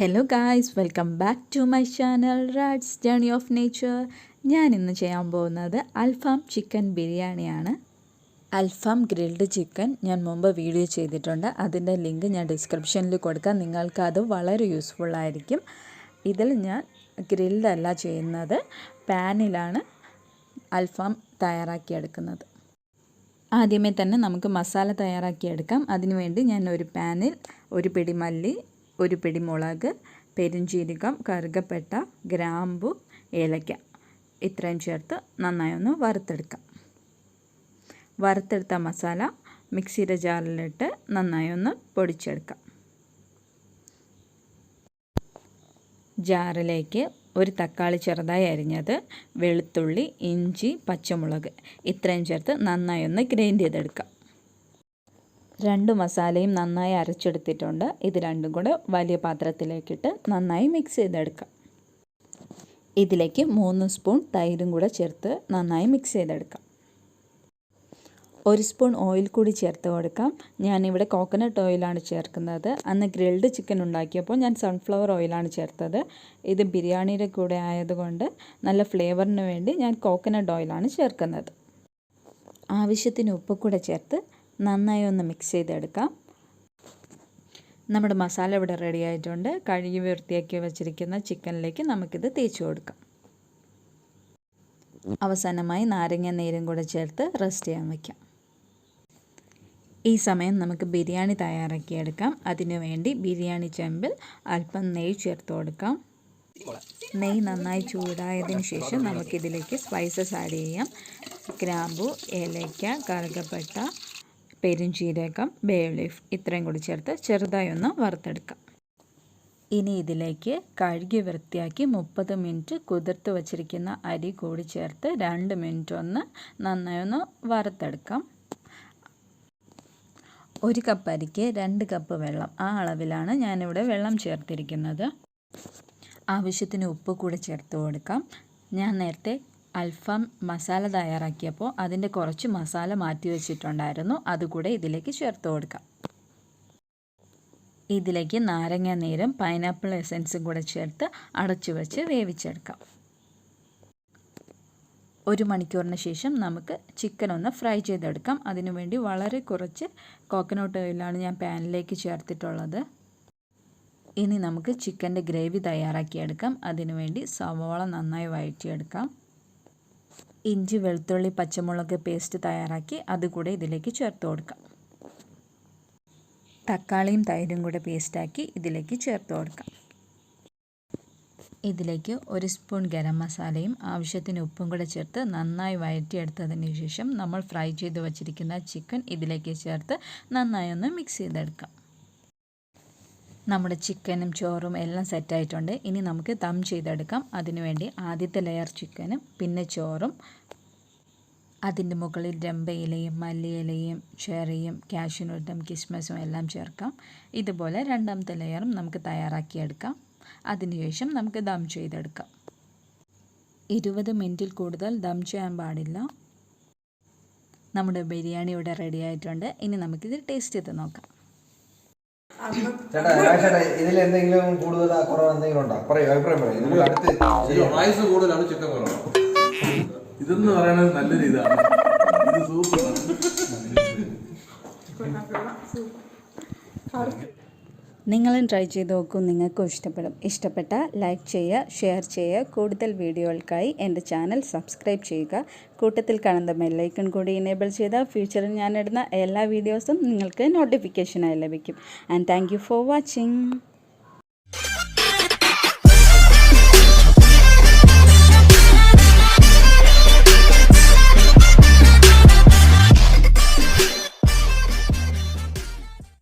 Hello guys, welcome back to my channel Rads journey of nature. ഞാൻ ഇന്ന് ചെയ്യാൻ പോകുന്നത് അൽഫാം ചിക്കൻ ബിരിയാണിയാണ്. അൽഫാം ഗ്രിൽഡ് ചിക്കൻ ഞാൻ മുമ്പ് വീഡിയോ ചെയ്തിട്ടുണ്ട്. അതിൻ്റെ ലിങ്ക് ഞാൻ ഡിസ്ക്രിപ്ഷനിൽ കൊടുക്കാം. നിങ്ങൾക്കത് വളരെ യൂസ്ഫുൾ ആയിരിക്കും. ഇതിൽ ഞാൻ ഗ്രിൽഡ് അല്ല ചെയ്യുന്നത്, പാനിലാണ് അൽഫാം തയ്യാറാക്കിയെടുക്കുന്നത്. ആദ്യമേ തന്നെ നമുക്ക് മസാല തയ്യാറാക്കിയെടുക്കാം. അതിനുവേണ്ടി ഞാൻ ഒരു പാനിൽ ഒരു പിടി മല്ലി, ഒരു പിടി മുളക്, പെരുംജീരകം, കറുകപ്പട്ട, ഗ്രാമ്പു, ഏലക്ക ഇത്രയും ചേർത്ത് നന്നായി ഒന്ന് വറുത്തെടുക്കാം. വറുത്തെടുത്ത മസാല മിക്സിയുടെ ജാറിലിട്ട് നന്നായി ഒന്ന് പൊടിച്ചെടുക്കാം. ജാറിലേക്ക് ഒരു തക്കാളി ചെറുതായി അരിഞ്ഞത്, വെളുത്തുള്ളി, ഇഞ്ചി, പച്ചമുളക് ഇത്രയും ചേർത്ത് നന്നായി ഒന്ന് ഗ്രൈൻഡ് ചെയ്തെടുക്കാം. രണ്ട് മസാലയും നന്നായി അരച്ചെടുത്തിട്ടുണ്ട്. ഇത് രണ്ടും കൂടെ വലിയ പാത്രത്തിലേക്കിട്ട് നന്നായി മിക്സ് ചെയ്തെടുക്കാം. ഇതിലേക്ക് 3 സ്പൂൺ തൈരും കൂടെ ചേർത്ത് നന്നായി മിക്സ് ചെയ്തെടുക്കാം. 1 സ്പൂൺ ഓയിൽ കൂടി ചേർത്ത് കൊടുക്കാം. ഞാനിവിടെ കോക്കനട്ട് ഓയിലാണ് ചേർക്കുന്നത്. അന്ന് ഗ്രിൽഡ് ചിക്കൻ ഉണ്ടാക്കിയപ്പോൾ ഞാൻ സൺഫ്ലവർ ഓയിലാണ് ചേർത്തത്. ഇത് ബിരിയാണിയുടെ കൂടെ ആയതുകൊണ്ട് നല്ല ഫ്ലേവറിന് വേണ്ടി ഞാൻ കോക്കനട്ട് ഓയിലാണ് ചേർക്കുന്നത്. ആവശ്യത്തിന് ഉപ്പ് കൂടെ ചേർത്ത് നന്നായി ഒന്ന് മിക്സ് ചെയ്തെടുക്കാം. നമ്മുടെ മസാല ഇവിടെ റെഡി ആയിട്ടുണ്ട്. കഴുകി വൃത്തിയാക്കി വെച്ചിരിക്കുന്ന ചിക്കനിലേക്ക് നമുക്കിത് തേച്ച് കൊടുക്കാം. അവസാനമായി നാരങ്ങ നീരും കൂടെ ചേർത്ത് റെസ്റ്റ് ചെയ്യാൻ വയ്ക്കാം. ഈ സമയം നമുക്ക് ബിരിയാണി തയ്യാറാക്കിയെടുക്കാം. അതിനുവേണ്ടി ബിരിയാണി ചെമ്പിൽ അല്പം നെയ്യ് ചേർത്ത് കൊടുക്കാം. നെയ്യ് നന്നായി ചൂടായതിന് ശേഷം നമുക്കിതിലേക്ക് സ്പൈസസ് ആഡ് ചെയ്യാം. ഗ്രാമ്പു, ഏലക്ക, കറുകപ്പട്ട, പെരുംജീരകം, ബേ ലീഫ് ഇത്രയും കൂടി ചേർത്ത് ചെറുതായി ഒന്ന് വറുത്തെടുക്കാം. ഇനി ഇതിലേക്ക് കഴുകി വൃത്തിയാക്കി 30 മിനിറ്റ് കുതിർത്ത് വച്ചിരിക്കുന്ന അരി കൂടി ചേർത്ത് 2 മിനിറ്റ് ഒന്ന് നന്നായി ഒന്ന് വറുത്തെടുക്കാം. 1 കപ്പ് അരിക്ക് 2 കപ്പ് വെള്ളം, ആ അളവിലാണ് ഞാനിവിടെ വെള്ളം ചേർത്തിരിക്കുന്നത്. ആവശ്യത്തിന് ഉപ്പ് കൂടി ചേർത്ത് കൊടുക്കാം. ഞാൻ നേരത്തെ അൽഫാം മസാല തയ്യാറാക്കിയപ്പോൾ അതിൻ്റെ കുറച്ച് മസാല മാറ്റി വെച്ചിട്ടുണ്ടായിരുന്നു. അതുകൂടെ ഇതിലേക്ക് ചേർത്ത് കൊടുക്കാം. ഇതിലേക്ക് നാരങ്ങ നീരും പൈനാപ്പിൾ എസൻസും കൂടെ ചേർത്ത് അടച്ചു വെച്ച് വേവിച്ചെടുക്കാം. 1 മണിക്കൂറിന് ശേഷം നമുക്ക് ചിക്കൻ ഒന്ന് ഫ്രൈ ചെയ്തെടുക്കാം. അതിനുവേണ്ടി വളരെ കുറച്ച് കോക്കനട്ട് ഓയിലാണ് ഞാൻ പാനിലേക്ക് ചേർത്തിട്ടുള്ളത്. ഇനി നമുക്ക് ചിക്കൻ്റെ ഗ്രേവി തയ്യാറാക്കിയെടുക്കാം. അതിനുവേണ്ടി സവോള നന്നായി വഴറ്റിയെടുക്കാം. ഇഞ്ചി, വെളുത്തുള്ളി, പച്ചമുളക് പേസ്റ്റ് തയ്യാറാക്കി അതുകൂടെ ഇതിലേക്ക് ചേർത്ത് കൊടുക്കാം. തക്കാളിയും തൈരും കൂടെ പേസ്റ്റാക്കി ഇതിലേക്ക് ചേർത്ത് കൊടുക്കാം. ഇതിലേക്ക് 1 സ്പൂൺ ഗരം മസാലയും ആവശ്യത്തിന് ഉപ്പും കൂടെ ചേർത്ത് നന്നായി വഴറ്റിയെടുത്തതിന് ശേഷം നമ്മൾ ഫ്രൈ ചെയ്ത് വച്ചിരിക്കുന്ന ചിക്കൻ ഇതിലേക്ക് ചേർത്ത് നന്നായി ഒന്ന് മിക്സ് ചെയ്തെടുക്കാം. നമ്മുടെ ചിക്കനും ചോറും എല്ലാം സെറ്റായിട്ടുണ്ട്. ഇനി നമുക്ക് ദം ചെയ്തെടുക്കാം. അതിനുവേണ്ടി ആദ്യത്തെ ലെയർ ചിക്കനും പിന്നെ ചോറും, അതിൻ്റെ മുകളിൽ രമ്പയിലയും മല്ലിയിലയും ചെറിയും കാഷ്യൂനട്ടും കിസ്മസും എല്ലാം ചേർക്കാം. ഇതുപോലെ രണ്ടാമത്തെ ലെയറും നമുക്ക് തയ്യാറാക്കിയെടുക്കാം. അതിനുശേഷം നമുക്ക് ദം ചെയ്തെടുക്കാം. 20 മിനിറ്റിൽ കൂടുതൽ ദം ചെയ്യാൻ പാടില്ല. നമ്മുടെ ബിരിയാണി ഇവിടെ റെഡി ആയിട്ടുണ്ട്. ഇനി നമുക്കിത് ടേസ്റ്റ് ചെയ്ത് നോക്കാം. ഇതിൽ എന്തെങ്കിലും കൂടുതൽ കുറവ് എന്തെങ്കിലും ഉണ്ടോ? അഭിപ്രായം ഇതെന്ന് പറയുന്നത് നല്ലൊരു ഇതാണ്. ഇത് സൂപ്പറാണ്. നിങ്ങളും ട്രൈ ചെയ്ത് നോക്കൂ. നിങ്ങൾക്കും ഇഷ്ടപ്പെടും. ഇഷ്ടപ്പെട്ടാൽ ലൈക്ക് ചെയ്യുക, ഷെയർ ചെയ്യുക. കൂടുതൽ വീഡിയോകൾക്കായി എൻ്റെ ചാനൽ സബ്സ്ക്രൈബ് ചെയ്യുക. കൂട്ടത്തിൽ കാണുന്ന ബെല്ലൈക്കൺ കൂടി എനേബിൾ ചെയ്താൽ ഫ്യൂച്ചറിൽ ഞാനിടുന്ന എല്ലാ വീഡിയോസും നിങ്ങൾക്ക് നോട്ടിഫിക്കേഷനായി ലഭിക്കും. And thank you for watching.